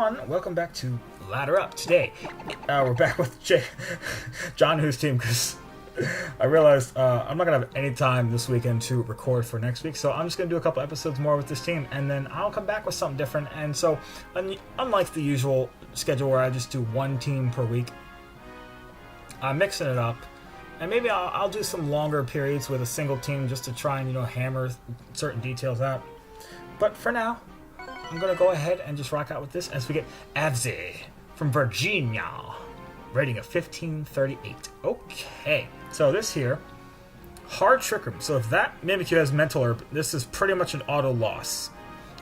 everyone, welcome back to Ladder Up. Today, we're back with John Who's team, because I realized I'm not going to have any time this weekend to record for next week, so I'm just going to do a couple episodes more with this team, and then I'll come back with something different. And so, unlike the usual schedule where I just do one team per week, I'm mixing it up, and maybe I'll do some longer periods with a single team just to try and, hammer certain details out. But for now, I'm going to go ahead and just rock out with this as we get Avze from Virginia. Rating of 1538. Okay, so this here, Hard Trick Room. So if that Mimikyu has Mental Herb, this is pretty much an auto loss.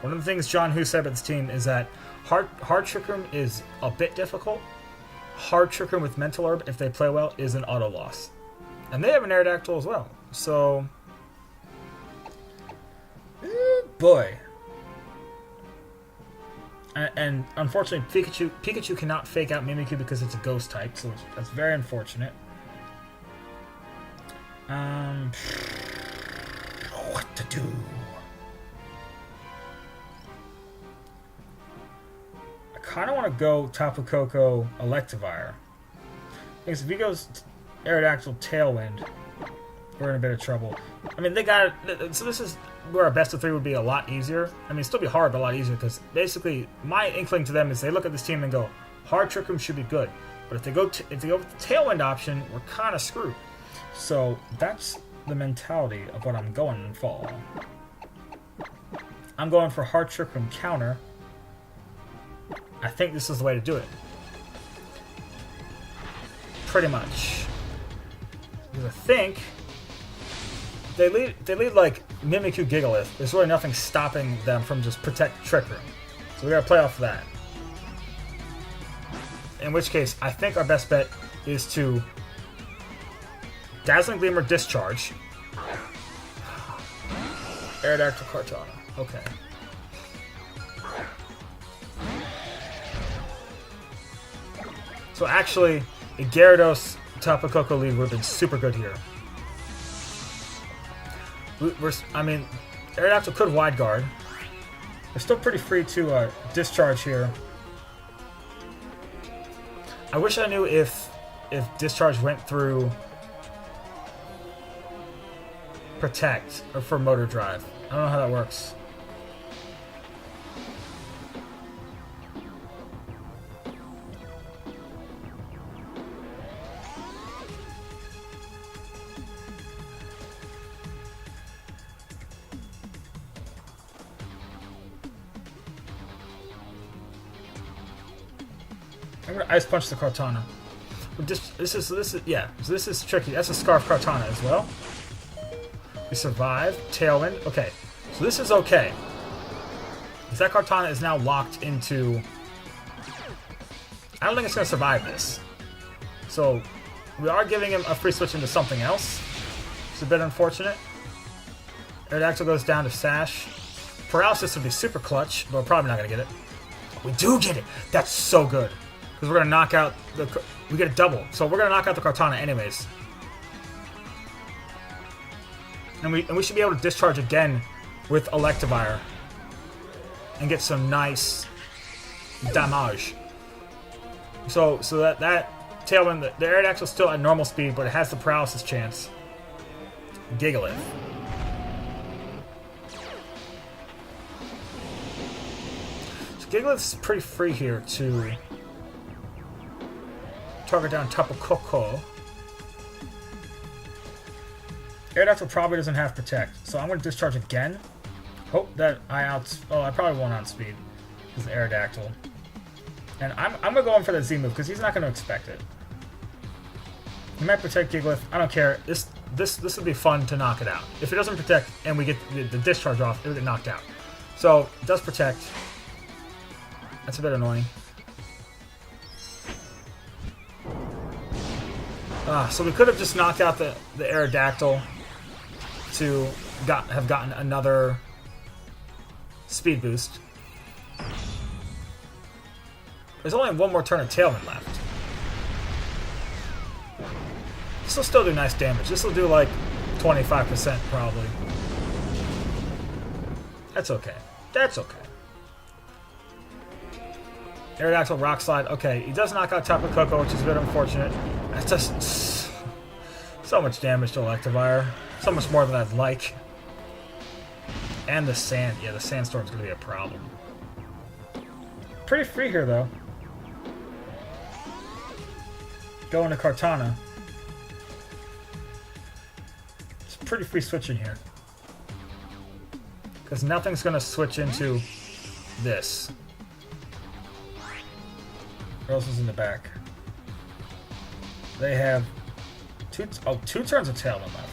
One of the things John Who said about this team is that Hard Trick Room is a bit difficult. Hard Trick Room with Mental Herb, if they play well, is an auto loss. And they have an Aerodactyl as well. So, boy. And unfortunately, Pikachu cannot fake out Mimikyu because it's a ghost type, so that's very unfortunate. What to do? I kind of want to go Tapu Koko Electivire. Because if he goes Aerodactyl Tailwind, we're in a bit of trouble. I mean, they got it. So this is where a best of three would be a lot easier. I mean, it'd still be hard, but a lot easier, because basically my inkling to them is they look at this team and go, Hard Trick Room should be good, but if they go with the Tailwind option, we're kind of screwed. So that's the mentality of what I'm going for. I'm going for Hard Trick Room counter. I think this is the way to do it. Pretty much. Because I think they lead like Mimikyu Gigalith. There's really nothing stopping them from just protect Trick Room. So we gotta play off that. In which case, I think our best bet is to Dazzling Gleam or Discharge. Aerodactyl Kartana. Okay. So actually, a Gyarados Tapu Koko lead would have been super good here. I mean, Aerodactyl could wide guard. We're still pretty free to discharge here. I wish I knew if discharge went through protect or for motor drive. I don't know how that works. I'm gonna Ice Punch the Kartana. This is tricky. That's a Scarf Kartana as well. We survive. Tailwind. Okay, so this is okay. Because that Kartana is now locked into. I don't think it's gonna survive this. So we are giving him a free switch into something else. It's a bit unfortunate. Aerodactyl goes down to Sash. Paralysis would be super clutch, but we're probably not gonna get it. We do get it. That's so good. Because we're going to knock out the... We get a double. So we're going to knock out the Kartana anyways. And we should be able to discharge again with Electivire. And get some nice damage. So that Tailwind... The Aerodactyl is still at normal speed, but it has the paralysis chance. Gigalith. So Gigalith's pretty free here to... target down Tapu Koko. Aerodactyl probably doesn't have Protect, so I'm going to discharge again. Hope that I probably won't outspeed with Aerodactyl. And I'm going to go in for the Z move, because he's not going to expect it. He might Protect Gigalith. I don't care. This would be fun to knock it out. If it doesn't Protect and we get the discharge off, it would get knocked out. So, it does Protect. That's a bit annoying. So we could have just knocked out the Aerodactyl to have gotten another speed boost. There's only one more turn of Tailwind left. This will still do nice damage. This will do like 25% probably. That's okay. That's okay. Aerodactyl Rock Slide. Okay, he does knock out Tapu Koko, which is a bit unfortunate. That's just so much damage to Electivire. So much more than I'd like. And the sand. Yeah, the sandstorm's going to be a problem. Pretty free here, though. Go into Kartana. It's pretty free switching here. Because nothing's going to switch into this. Who else is in the back? They have two turns of Tailwind left.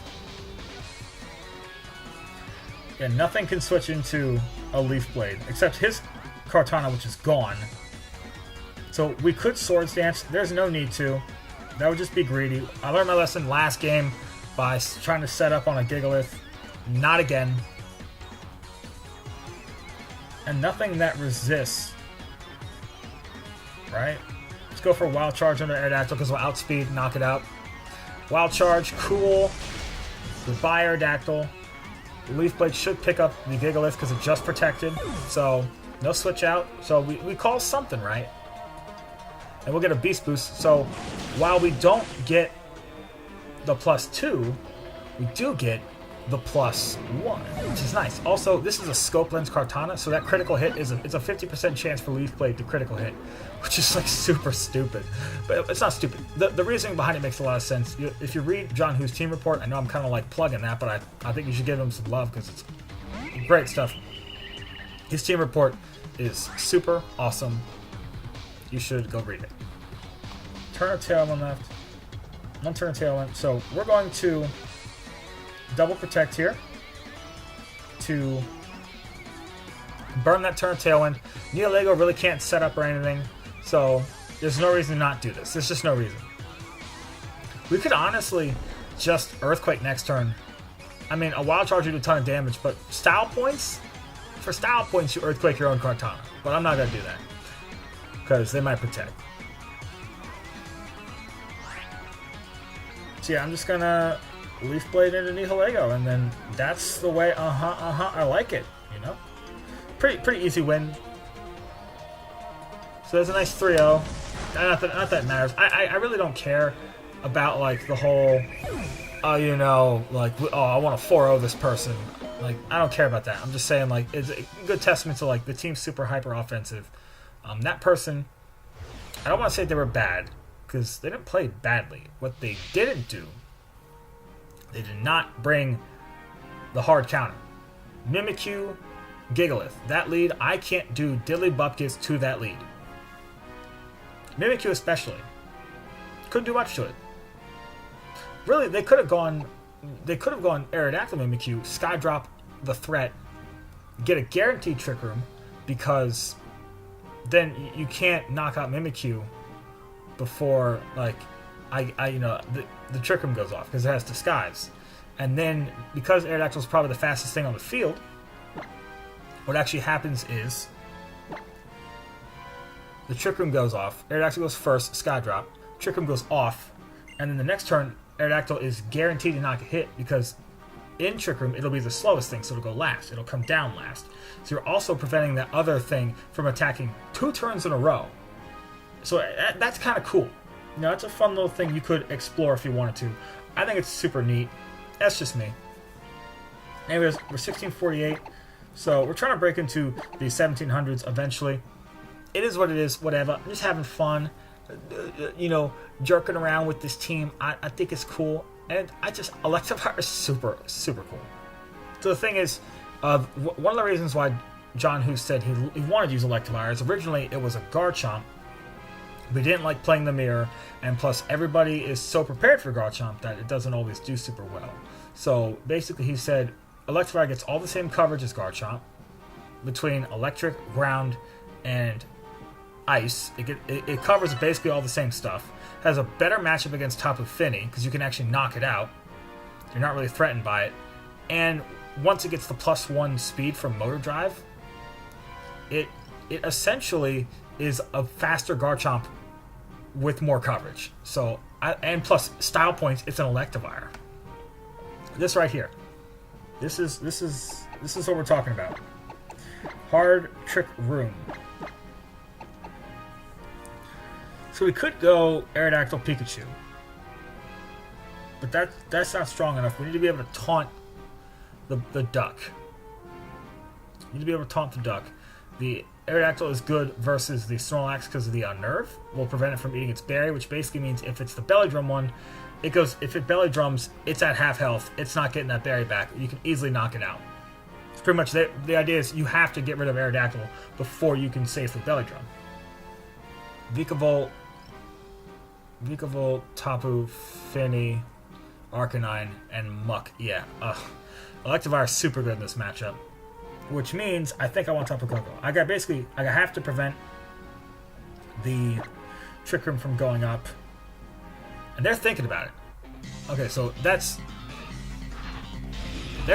Yeah, nothing can switch into a Leaf Blade, except his Kartana, which is gone. So we could Swords Dance. There's no need to. That would just be greedy. I learned my lesson last game by trying to set up on a Gigalith. Not again. And nothing that resists. Right? Let's go for a Wild Charge under Aerodactyl because we'll outspeed, knock it out. Wild Charge, cool. Goodbye, Aerodactyl. Leaf Blade should pick up the Gigalith because it's just protected. So, no switch out. So, we call something, right? And we'll get a Beast Boost. So, while we don't get the +2, we do get the +1, which is nice. Also, this is a Scope Lens Kartana, so that critical hit is it's a 50% chance for Leaf Blade to critical hit, which is like super stupid. But it's not stupid. The reasoning behind it makes a lot of sense. If you read John Who's team report, I know I'm kind of like plugging that, but I think you should give him some love because it's great stuff. His team report is super awesome. You should go read it. Turn of Tailwind left. One turn of Tailwind. So we're going to double protect here to burn that turn of Tailwind. Nihilego really can't set up or anything, so there's no reason to not do this. There's just no reason. We could honestly just Earthquake next turn. I mean, a Wild Charge would do a ton of damage, but style points? For style points, you Earthquake your own Kartana. But I'm not going to do that, because they might protect. So yeah, I'm just going to Leaf Blade into Nihilego, and then that's the way, I like it, you know? Pretty easy win. So there's a nice 3-0. Not that it matters. I really don't care about, like, the whole, you know, like, I want to 4-0 this person. Like, I don't care about that. I'm just saying, like, it's a good testament to, like, the team's super hyper offensive. That person, I don't want to say they were bad, because they didn't play badly. What they didn't do, they did not bring the hard counter. Mimikyu, Gigalith. That lead, I can't do Diddly Bupkis to that lead. Mimikyu especially. Couldn't do much to it. Really, they could have gone Aerodactyl Mimikyu, Skydrop the threat, get a guaranteed Trick Room, because then you can't knock out Mimikyu before, like, the Trick Room goes off because it has Disguise. And then, because Aerodactyl is probably the fastest thing on the field, what actually happens is the Trick Room goes off, Aerodactyl goes first, Skydrop, Trick Room goes off, and then the next turn, Aerodactyl is guaranteed to not get hit because in Trick Room, it'll be the slowest thing, so it'll go last. It'll come down last. So you're also preventing that other thing from attacking 2 turns in a row. So that's kind of cool. You know, it's a fun little thing you could explore if you wanted to. I think it's super neat. That's just me. Anyways, we're 1648, so we're trying to break into the 1700s eventually. It is what it is, whatever. I'm just having fun, you know, jerking around with this team. I think it's cool, and Electivire is super, super cool. So the thing is, one of the reasons why John Who said he wanted to use Electivire is originally it was a Garchomp. We didn't like playing the mirror, and plus everybody is so prepared for Garchomp that it doesn't always do super well. So basically he said Electivire gets all the same coverage as Garchomp between electric, ground, and ice. It covers basically all the same stuff. Has a better matchup against Tapu Fini because you can actually knock it out. You're not really threatened by it. And once it gets the +1 speed from Motor Drive, it essentially is a faster Garchomp with more coverage. So, and plus style points, it's an Electivire. This right here, this is what we're talking about. Hard Trick Room. So we could go Aerodactyl Pikachu. But that's not strong enough. We need to be able to taunt the duck. We need to be able to taunt the duck. The Aerodactyl is good versus the Snorlax because of the Unnerve. We'll prevent it from eating its berry, which basically means if it's the Belly Drum one, it goes. If it Belly Drums, it's at half health. It's not getting that berry back. You can easily knock it out. It's pretty much the idea is you have to get rid of Aerodactyl before you can safely Belly Drum. Vikavolt, Tapu, Finny, Arcanine, and Muck. Yeah, Electivire is super good in this matchup. Which means I think I want Tapu Koko. I have to prevent the Trick Room from going up. And they're thinking about it. Okay, so they're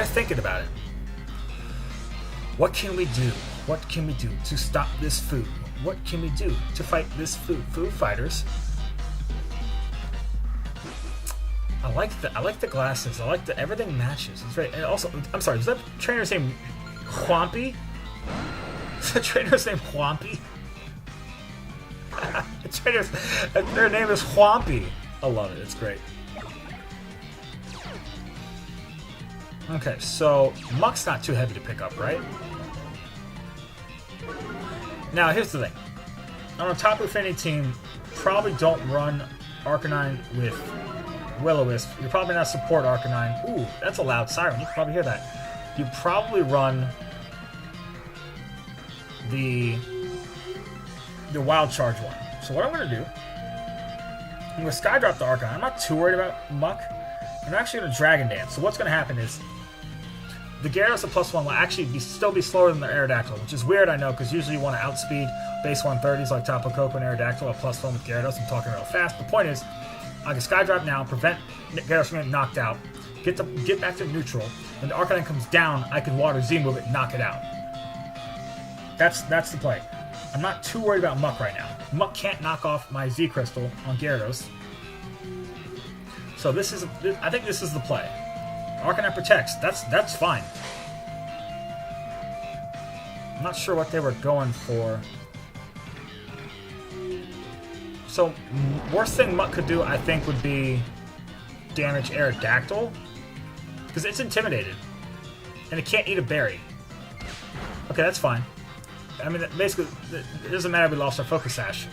thinking about it. What can we do? What can we do to stop this food? What can we do to fight this food? Food fighters. I like the glasses. I like everything matches. It's very, and also, I'm sorry, is that trainer's name Whompy? Is that trainer's name Whompy? Their name is Whompy. I love it. It's great. Okay, so Muck's not too heavy to pick up, right? Now, here's the thing. On a Tapu Fini team, probably don't run Arcanine with Will-O-Wisp. You probably not support Arcanine. Ooh, that's a loud siren. You can probably hear that. You probably run the Wild Charge one. So what I'm going to do, I'm going to Sky Drop the Arcanine. I'm not too worried about Muck. I'm actually going to Dragon Dance. So what's going to happen is the Gyarados at +1 will actually still be slower than the Aerodactyl, which is weird, I know, because usually you want to outspeed base 130s like Tapu Koko and Aerodactyl at +1 with Gyarados. I'm talking real fast. The point is, I can Sky Drop now, prevent Gyarados from getting knocked out, get back to neutral. When the Arcanine comes down, I can Water Z move it and knock it out. That's the play. I'm not too worried about Muck right now. Muck can't knock off my Z Crystal on Gyarados. So I think this is the play. Arcanine protects. That's fine. I'm not sure what they were going for. So, worst thing Muck could do, I think, would be damage Aerodactyl. Because it's intimidated. And it can't eat a berry. Okay, that's fine. I mean, basically, it doesn't matter if we lost our Focus Sash.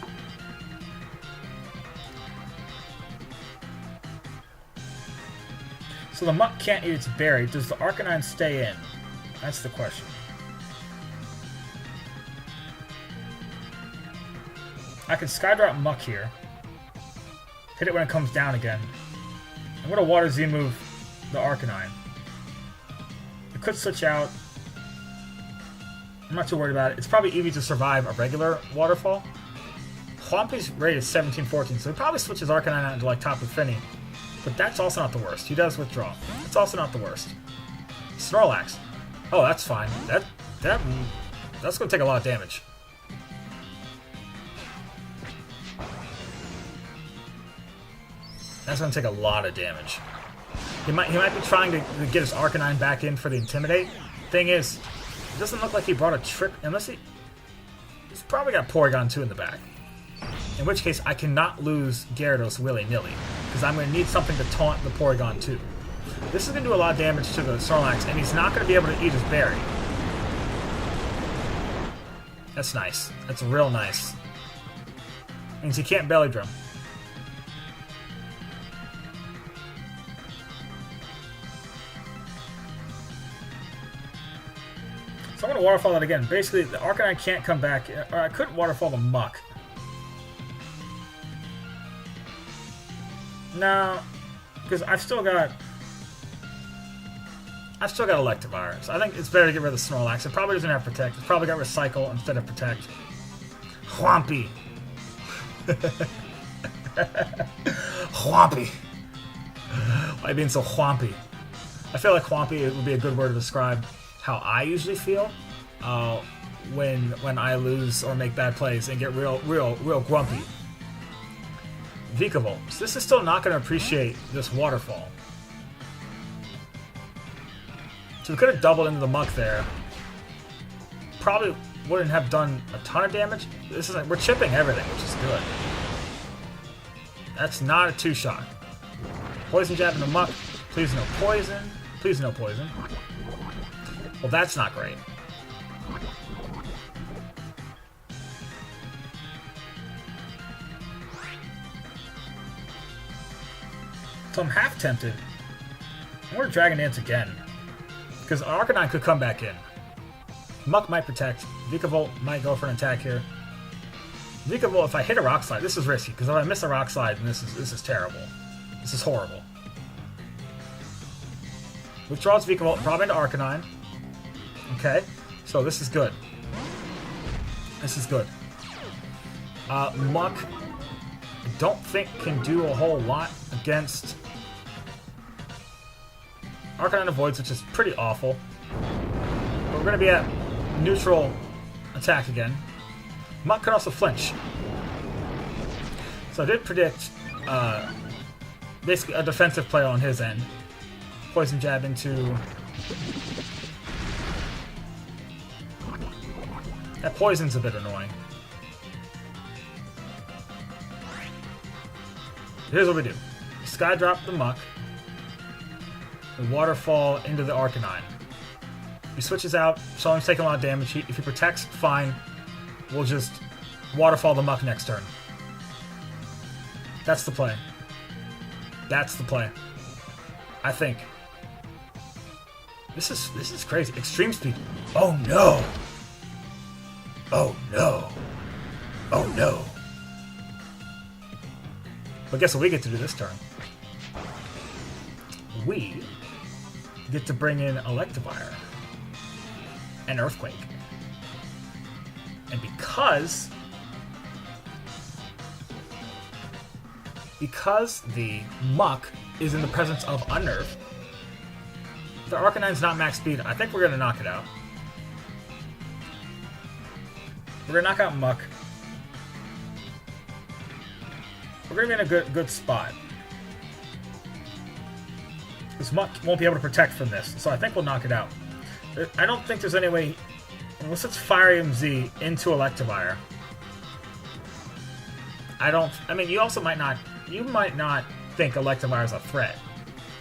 So the Muck can't eat its berry. Does the Arcanine stay in? That's the question. I can Sky Drop Muck here. Hit it when it comes down again. I'm going to Water Z move the Arcanine. It could switch out. I'm not too worried about it. It's probably easy to survive a regular waterfall. Whompy's rated 17-14, so he probably switches Arcanine out into like Tapu Fini. But that's also not the worst. He does withdraw. It's also not the worst. Snorlax. Oh, that's fine. That's going to take a lot of damage. That's going to take a lot of damage. He might be trying to get his Arcanine back in for the Intimidate. Thing is, it doesn't look like he brought a trick, unless he's probably got Porygon 2 in the back. In which case, I cannot lose Gyarados willy-nilly, because I'm going to need something to taunt the Porygon 2. This is going to do a lot of damage to the Snorlax, and he's not going to be able to eat his berry. That's nice. That's real nice. Means he can't Belly Drum. So I'm going to Waterfall that again. Basically, the Arcanine can't come back. Or I couldn't Waterfall the Muck. No, because I've still got Electivire. So I think it's better to get rid of the Snorlax. It probably doesn't have Protect. It's probably got Recycle instead of Protect. Whompy. Whompy. Why are you being so whompy? I feel like whompy would be a good word to describe how I usually feel when I lose or make bad plays and get real grumpy. Vikavolt. So this is still not going to appreciate this waterfall. So we could have doubled into the Muck there. Probably wouldn't have done a ton of damage. We're chipping everything, which is good. That's not a two-shot. Poison jab in the muck. Please no poison. Please no poison. Well, that's not great. So I'm half tempted. I'm going to Dragon Dance again. Because Arcanine could come back in. Muck might protect. Vikavolt might go for an attack here. Vikavolt, if I hit a Rock Slide, this is risky. Because if I miss a Rock Slide, then this is terrible. This is horrible. Withdraws Vikavolt, probably into Arcanine. Okay, so this is good. This is good. Muck, I don't think can do a whole lot against Arcanine Avoids, which is pretty awful. But we're going to be at neutral attack again. Muck could also flinch. So I did predict basically a defensive play on his end. Poison jab into... That poison's a bit annoying. Here's what we do. Sky drop the Muck. And Waterfall into the Arcanine. He switches out, so I'm taking a lot of damage. If he protects, fine. We'll just Waterfall the Muck next turn. That's the play. That's the play. I think. This is crazy. Extreme speed. Oh no! Oh no! Oh no! But guess what we get to do this turn? We get to bring in Electivire and Earthquake. And because the Muck is in the presence of Unnerve, the Arcanine's not max speed. I think we're going to knock it out. We're going to knock out Muck. We're going to be in a good spot. Because Muck won't be able to protect from this, so I think we'll knock it out. I don't think there's any way, unless it's Fire MZ into Electivire. I mean, you also might not think Electivire is a threat.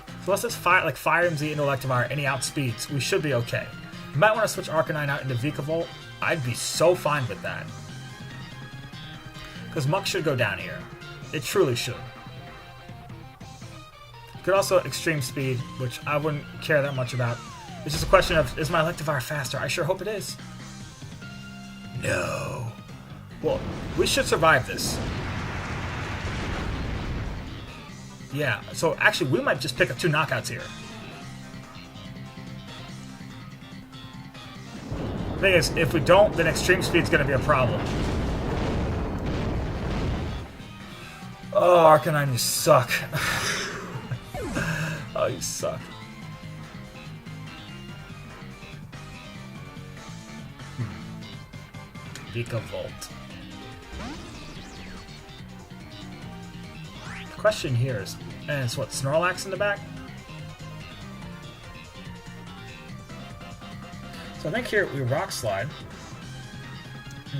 So unless it's Fire MZ into Electivire and he outspeeds, we should be okay. You might want to switch Arcanine out into Vikavolt. I'd be so fine with that. Because Muck should go down here. It truly should. Could also extreme speed, which I wouldn't care that much about. It's just a question of, is my Electivire faster? I sure hope it is. No. Well, we should survive this. Yeah, so actually we might just pick up 2 knockouts here. The thing is, if we don't, then extreme speed's going to be a problem. Oh, Arcanine, you suck. Oh, you suck. Vikavolt. The question here is, and it's what, Snorlax in the back? So I think here we Rock Slide.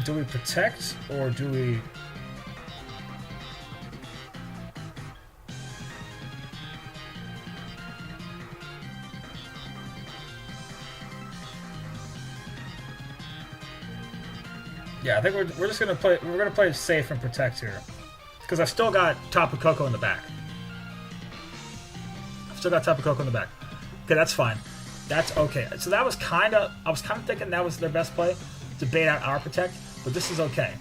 Do we protect, or do we... Yeah, I think we're just gonna play. We're gonna play safe and protect here, because I've still got Tapu Koko in the back. Okay, that's fine. That's okay. So that was I was kind of thinking that was their best play to bait out our protect, but this is okay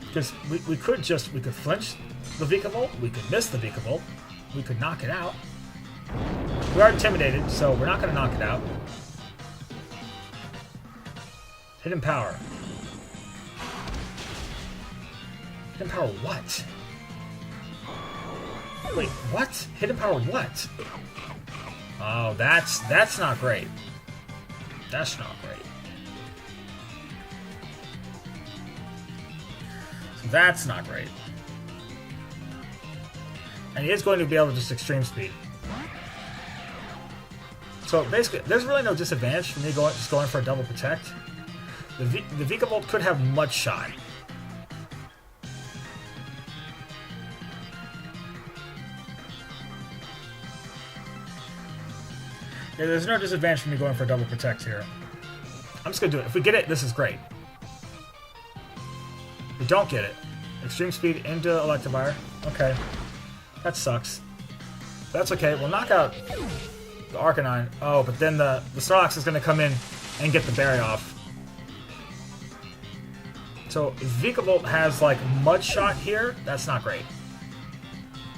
because we could flinch the Vikavolt, we could miss the Vikavolt, we could knock it out. We are intimidated, so we're not gonna knock it out. Hidden Power. Hidden Power what? Wait, what? Hidden Power what? Oh, that's not great. That's not great. So that's not great. And he is going to be able to just extreme speed. So basically, there's really no disadvantage for me just going for a double protect. The Vikavolt could have Mud Shot. Yeah, there's no disadvantage for me going for double protect here. I'm just gonna do it. If we get it, this is great. If we don't get it, extreme speed into Electivire. Okay, that sucks. That's okay. We'll knock out the Arcanine. Oh, but then the Snorlax is gonna come in and get the berry off. So Vikavolt has like Mud Shot here. That's not great.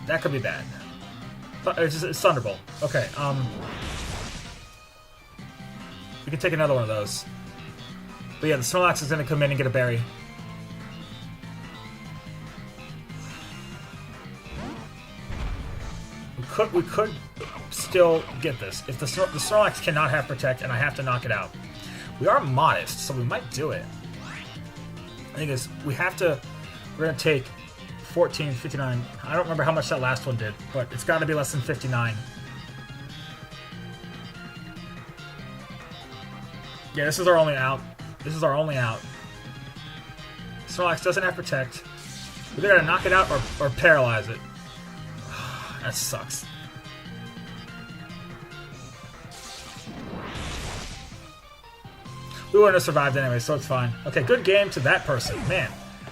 That could be bad. It's Thunderbolt. Okay. We can take another one of those. But yeah, the Snorlax is gonna come in and get a berry. We could still get this if the Snorlax cannot have Protect, and I have to knock it out. We are modest, so we might do it. The thing is, we have to. We're gonna take 14, 59. I don't remember how much that last one did, but it's got to be less than 59. Yeah, this is our only out. This is our only out. Snorlax doesn't have Protect. We either gotta knock it out or paralyze it. That sucks. We wouldn't have survived anyway, so it's fine. Okay, good game to that person. Man.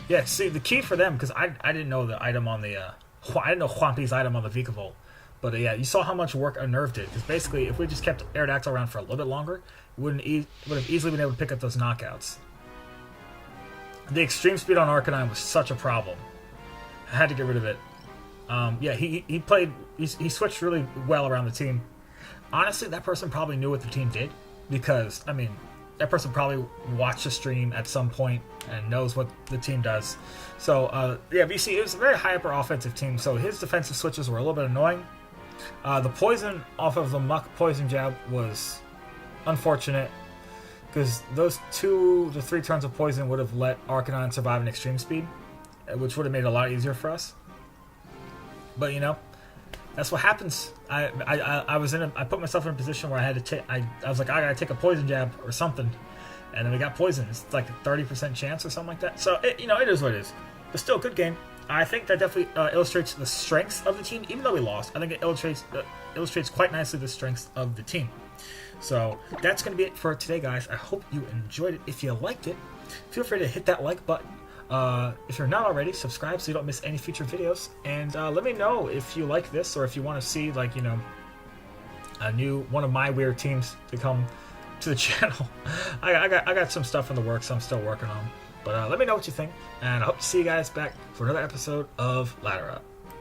Yeah, see, the key for them, because I didn't know the item on the... I didn't know Whompi's item on the Vikavolt. But yeah, you saw how much work UNNERVE did. Because basically, if we just kept Aerodactyl around for a little bit longer, we would have easily been able to pick up those knockouts. The extreme speed on Arcanine was such a problem. I had to get rid of it. Yeah, he played... He switched really well around the team. Honestly, that person probably knew what the team did. Because, I mean... That person probably watched the stream at some point and knows what the team does. So, yeah, VC, it was a very hyper offensive team, so his defensive switches were a little bit annoying. The poison off of the Muck Poison Jab was unfortunate, because those 2 to 3 turns of poison would have let Arcanine survive an extreme speed, which would have made it a lot easier for us. But, you know, that's what happens. I put myself in a position where I had to I was like, I gotta take a poison jab or something, and then we got poison. It's like a 30% chance or something like that. So it, you know, it is what it is. But still, good game. I think that definitely illustrates the strengths of the team, even though we lost. I think it illustrates quite nicely the strengths of the team. So that's gonna be it for today, guys. I hope you enjoyed it. If you liked it, feel free to hit that like button. If you're not already, subscribe so you don't miss any future videos, and let me know if you like this, or if you want to see, like, you know, one of my weird teams to come to the channel. I got some stuff in the works I'm still working on, but let me know what you think, and I hope to see you guys back for another episode of Ladder Up.